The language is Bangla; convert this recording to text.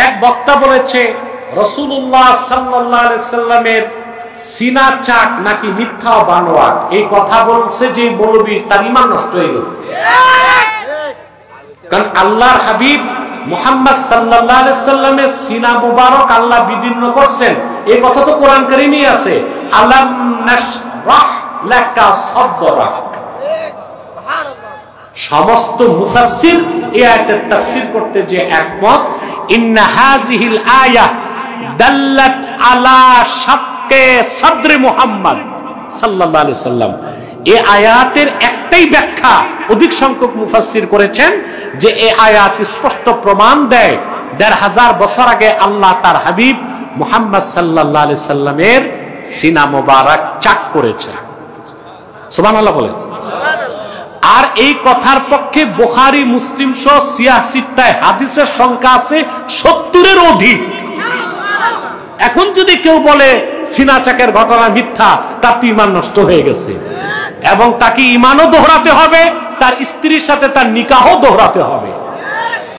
এক বক্তা বলেছে রাসূলুল্লাহ সাল্লাল্লাহু আলাইহি সাল্লামের সিনা চাক নাকি মিথ্যা বানোয়াট। এই কথা বলছে যে মৌলবী, তার ঈমান নষ্ট হয়ে গেছে। কারণ আল্লাহর হাবিব মুহাম্মদ সাল্লাল্লাহু আলাইহি সাল্লামের সিনা মুবারক আল্লাহ বিদীর্ণ করছেন, এই কথা তো কোরআন কারীমেই আছে। আলাম নাশরাহ লাকা সাদরাক। সমস্ত মুফাসসির এই আয়াতের তাফসীর করতে যে একমত, ইন্না হাযিহিল আয়া দাল্লাত আলা শাক্কে সাদরে মুহাম্মদ সাল্লাল্লাহু আলাইহি সাল্লাম। এই আয়াতের একটাই ব্যাখ্যা অধিক সংখ্যক মুফাসসির করেছেন যে এই আয়াত স্পষ্ট প্রমাণ দেয় ১৫০০ বছর আগে আল্লাহ তার হাবিব মুহাম্মদ সাল্লাল্লাহু আলাইহি সাল্লামের সিনা মোবারক চাক করেছেন। সুবহানাল্লাহ বলেন। আর এই কথার পক্ষে বুখারী মুসলিম সহ সিয়াহ সিত্তায় হাদিসের সংখ্যা আছে ৭০-এর অধিক। এখন যদি কেউ বলে সিনা চাকের ঘটনা মিথ্যা, তার তো ঈমান নষ্ট হয়ে গেছে, এবং তাকে ঈমানও দোহরাতে হবে, তার স্ত্রীর সাথে তার নিকাহও দোহরাতে হবে।